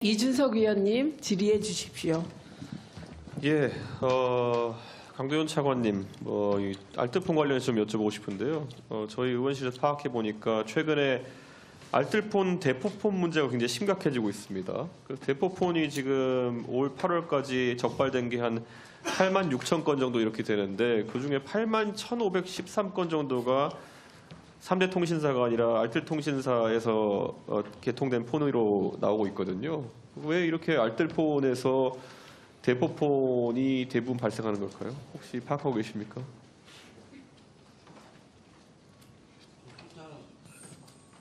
이준석 의원님 질의해 주십시오. 예, 강도현 차관님, 이 알뜰폰 관련해서 좀 여쭤보고 싶은데요. 저희 의원실에서 파악해 보니까 최근에 알뜰폰, 대포폰 문제가 굉장히 심각해지고 있습니다. 그 대포폰이 지금 올 8월까지 적발된 게 한 8만 6천 건 정도 이렇게 되는데 그 중에 8만 1,513건 정도가 3대 통신사가 아니라 알뜰통신사에서 개통된 폰으로 나오고 있거든요. 왜 이렇게 알뜰폰에서 대포폰이 대부분 발생하는 걸까요? 혹시 파악하고 계십니까?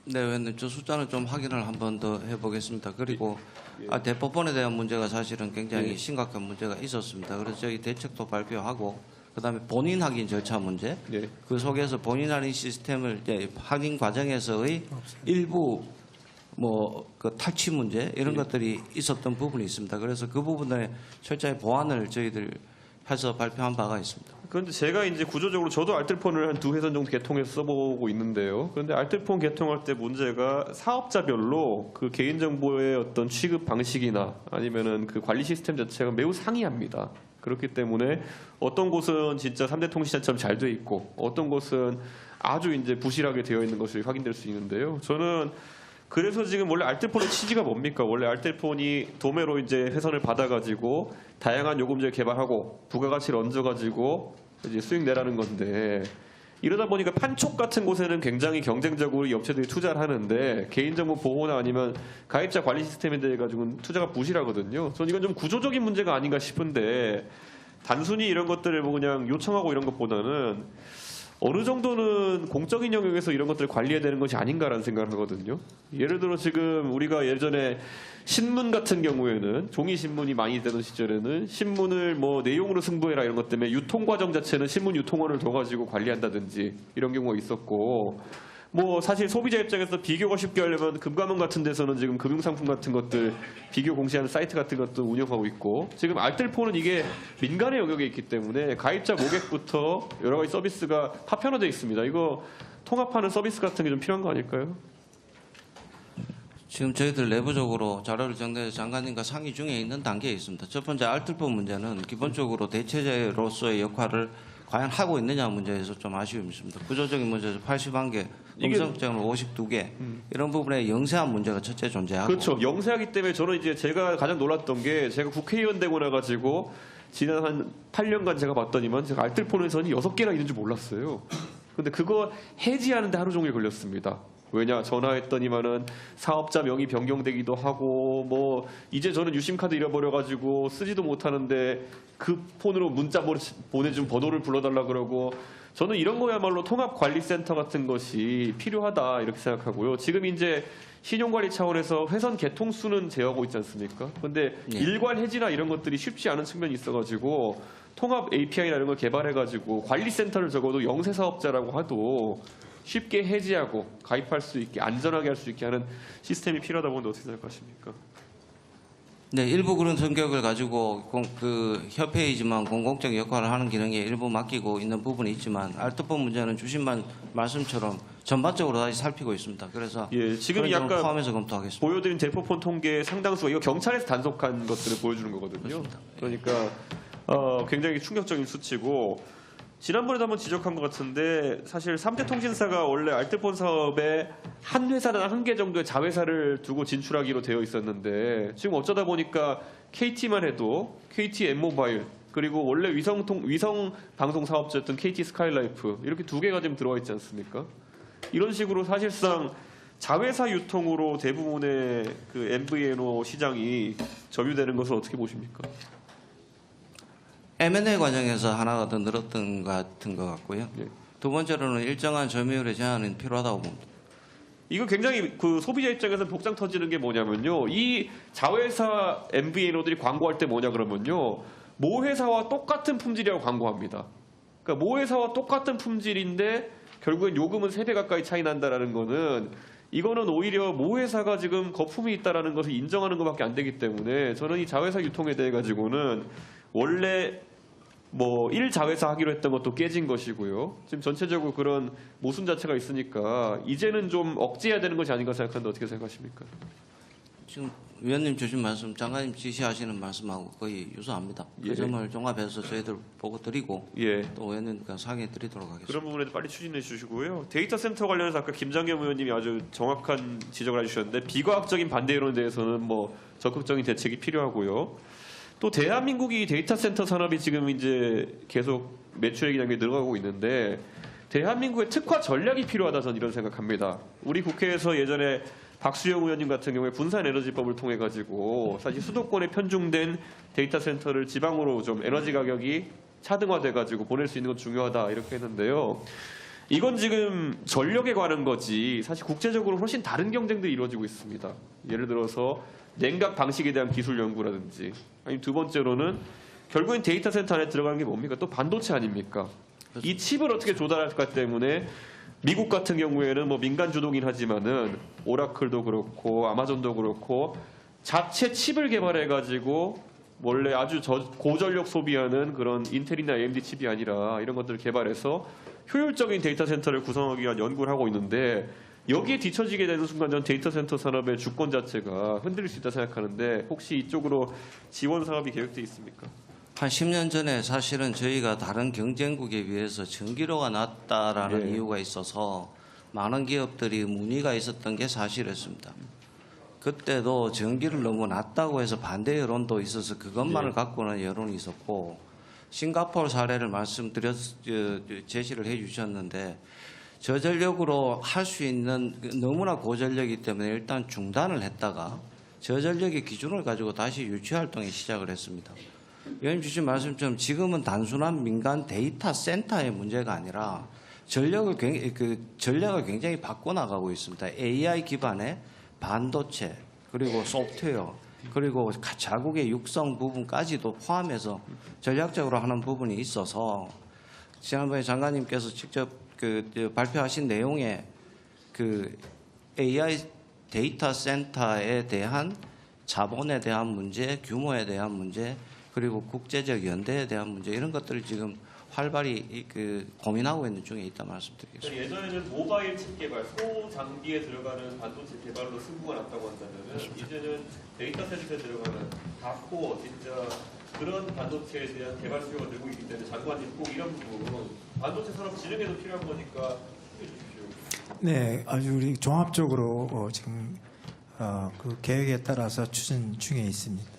네, 의원님, 저 숫자는 좀 확인을 한 번 더 해보겠습니다. 그리고 대포폰에 대한 문제가 사실은 굉장히 심각한 문제가 있었습니다. 그래서 저희 대책도 발표하고 그다음에 본인 확인 절차 문제, 그 속에서 본인 확인 시스템을 이제 확인 과정에서의 일부 그 탈취 문제 이런 것들이 있었던 부분이 있습니다. 그래서 그 부분에 철저히 보완을 저희들 해서 발표한 바가 있습니다. 그런데 제가 이제 구조적으로 저도 알뜰폰을 한 2회선 정도 개통해서 써보고 있는데요. 그런데 알뜰폰 개통할 때 문제가 사업자별로 그 개인정보의 어떤 취급 방식이나 아니면은 그 관리 시스템 자체가 매우 상이합니다. 그렇기 때문에 어떤 곳은 진짜 3대 통신사처럼 잘 돼 있고 어떤 곳은 아주 이제 부실하게 되어 있는 것이 확인될 수 있는데요. 저는 그래서 지금 원래 알뜰폰의 취지가 뭡니까? 원래 알뜰폰이 도매로 이제 회선을 받아가지고 다양한 요금제를 개발하고 부가가치를 얹어가지고 이제 수익 내라는 건데 이러다 보니까 판촉 같은 곳에는 굉장히 경쟁적으로 이 업체들이 투자를 하는데 개인정보 보호나 아니면 가입자 관리 시스템에 대해 가지고는 투자가 부실하거든요. 저는 이건 좀 구조적인 문제가 아닌가 싶은데 단순히 이런 것들을 뭐 그냥 요청하고 이런 것보다는 어느 정도는 공적인 영역에서 이런 것들을 관리해야 되는 것이 아닌가라는 생각을 하거든요. 예를 들어 지금 우리가 예전에 신문 같은 경우에는 종이 신문이 많이 되던 시절에는 신문을 뭐 내용으로 승부해라 이런 것 때문에 유통 과정 자체는 신문 유통원을 둬가지고 관리한다든지 이런 경우가 있었고 뭐 사실 소비자 입장에서 비교가 쉽게 하려면 금감원 같은 데서는 지금 금융상품 같은 것들 비교 공시하는 사이트 같은 것도 운영하고 있고 지금 알뜰폰은 이게 민간의 영역에 있기 때문에 가입자 모객부터 여러 가지 서비스가 파편화되어 있습니다. 이거 통합하는 서비스 같은 게 좀 필요한 거 아닐까요? 지금 저희들 내부적으로 자료를 정리해서 장관님과 상의 중에 있는 단계에 있습니다. 첫 번째 알뜰폰 문제는 기본적으로 대체제로서의 역할을 과연 하고 있느냐 문제에서 좀 아쉬움이 있습니다. 구조적인 문제에서 81개, 음성적으로 52개 이런 부분에 영세한 문제가 첫째 존재하고 그렇죠. 영세하기 때문에 저는 이제 제가 가장 놀랐던 게 제가 국회의원 되고 나가지고 지난 한 8년간 제가 봤더니만 제가 알뜰폰에서는 6개나 있는 줄 몰랐어요. 근데 그거 해지하는데 하루 종일 걸렸습니다. 왜냐 전화했더니만은 사업자 명의 변경되기도 하고 뭐 이제 저는 유심카드 잃어버려가지고 쓰지도 못하는데 그 폰으로 문자 보내준 번호를 불러달라 그러고 저는 이런 거야말로 통합관리센터 같은 것이 필요하다 이렇게 생각하고요. 지금 이제 신용관리 차원에서 회선 개통수는 제어하고 있지 않습니까? 그런데 일괄 해지나 이런 것들이 쉽지 않은 측면이 있어가지고 통합 API나 이런 걸 개발해가지고 관리센터를 적어도 영세 사업자라고 해도 쉽게 해지하고 가입할 수 있게 안전하게 할 수 있게 하는 시스템이 필요하다고 보는데 어떻게 생각하십니까? 네, 일부 그런 성격을 가지고 그 협회이지만 공공적 역할을 하는 기능에 일부 맡기고 있는 부분이 있지만 알뜰폰 문제는 주신 말씀처럼 전반적으로 다시 살피고 있습니다. 그래서 지금 약간 포함해서 검토하겠습니다. 보여드린 대포폰 통계 상당수가 이거 경찰에서 단속한 것들을 보여주는 거거든요. 그렇습니다. 그러니까 굉장히 충격적인 수치고 지난번에도 한번 지적한 것 같은데 사실 3대 통신사가 원래 알뜰폰 사업에 한 회사나 한 개 정도의 자회사를 두고 진출하기로 되어 있었는데 지금 어쩌다 보니까 KT만 해도 KT M모바일 그리고 원래 위성 방송 사업자였던 KT 스카이라이프 이렇게 2개가 지금 들어와 있지 않습니까? 이런 식으로 사실상 자회사 유통으로 대부분의 그 MVNO 시장이 점유되는 것을 어떻게 보십니까? M&A 과정에서 하나가 더 늘었던 것 같은 것 같고요. 두 번째로는 일정한 점유율의 제한은 필요하다고 봅니다. 이거 굉장히 그 소비자 입장에서 복장 터지는 게 뭐냐면요. 이 자회사 MVNO들이 광고할 때 뭐냐 그러면요. 모 회사와 똑같은 품질이라고 광고합니다. 그러니까 모 회사와 똑같은 품질인데 결국엔 요금은 3배 가까이 차이 난다라는 거는 이거는 오히려 모 회사가 지금 거품이 있다라는 것을 인정하는 것밖에 안 되기 때문에 저는 이 자회사 유통에 대해 가지고는 원래 뭐 1자회사 하기로 했던 것도 깨진 것이고요. 지금 전체적으로 그런 모순 자체가 있으니까 이제는 좀 억제해야 되는 것이 아닌가 생각하는데 어떻게 생각하십니까? 지금 위원님 주신 말씀, 장관님 지시하시는 말씀하고 거의 유사합니다. 예. 그 점을 종합해서 저희들 보고 드리고 예. 또 의원님과 상의해 드리도록 하겠습니다. 그런 부분에도 빨리 추진해 주시고요. 데이터 센터 관련해서 아까 김장겸 의원님이 아주 정확한 지적을 해주셨는데 비과학적인 반대 이론에 대해서는 뭐 적극적인 대책이 필요하고요. 또 대한민국이 데이터 센터 산업이 지금 이제 계속 매출액이 늘어가고 있는데 대한민국의 특화 전략이 필요하다 저는 이런 생각합니다. 우리 국회에서 예전에 박수영 의원님 같은 경우에 분산에너지법을 통해 가지고 사실 수도권에 편중된 데이터 센터를 지방으로 좀 에너지 가격이 차등화돼 가지고 보낼 수 있는 건 중요하다 이렇게 했는데요. 이건 지금 전력에 관한 거지 사실 국제적으로 훨씬 다른 경쟁들이 이루어지고 있습니다. 예를 들어서 냉각 방식에 대한 기술 연구라든지 아니면 두 번째로는 결국엔 데이터 센터 안에 들어가는 게 뭡니까? 또 반도체 아닙니까? 이 칩을 어떻게 조달할까 때문에 미국 같은 경우에는 뭐 민간 주도긴 하지만은 오라클도 그렇고 아마존도 그렇고 자체 칩을 개발해 가지고 원래 아주 고전력 소비하는 그런 인텔이나 AMD 칩이 아니라 이런 것들을 개발해서 효율적인 데이터 센터를 구성하기 위한 연구를 하고 있는데 여기에 뒤처지게 되는 순간 전 데이터 센터 산업의 주권 자체가 흔들릴 수 있다 생각하는데 혹시 이쪽으로 지원 사업이 계획돼 있습니까? 한 10년 전에 사실은 저희가 다른 경쟁국에 비해서 전기료가 낮다라는 예. 이유가 있어서 많은 기업들이 문의가 있었던 게 사실이었습니다. 그때도 전기를 너무 낮다고 해서 반대 여론도 있어서 그것만을 갖고는 여론이 있었고 싱가포르 사례를 제시를 해주셨는데 저전력으로 할 수 있는 너무나 고전력이기 때문에 일단 중단을 했다가 저전력의 기준을 가지고 다시 유치 활동에 시작을 했습니다. 위원님 주신 말씀처럼 지금은 단순한 민간 데이터 센터의 문제가 아니라 전략을 굉장히 바꿔나가고 있습니다. AI 기반의 반도체 그리고 소프트웨어 그리고 자국의 육성 부분까지도 포함해서 전략적으로 하는 부분이 있어서 지난번에 장관님께서 직접 발표하신 내용에 AI 데이터 센터에 대한 자본에 대한 문제, 규모에 대한 문제 그리고 국제적 연대에 대한 문제 이런 것들을 지금 활발히 고민하고 있는 중에 있다 말씀드리겠습니다. 예전에는 모바일 칩 개발, 소장비에 들어가는 반도체 개발로 승부가 났다고 한다면 이제는 데이터 센터에 들어가는 다코어 진짜 그런 반도체에 대한 개발 수요가 늘고 있기 때문에 장관님 꼭 이런 부분 반도체 산업 진흥에도 필요한 거니까 해주십시오. 네, 아주 우리 종합적으로 지금 그 계획에 따라서 추진 중에 있습니다.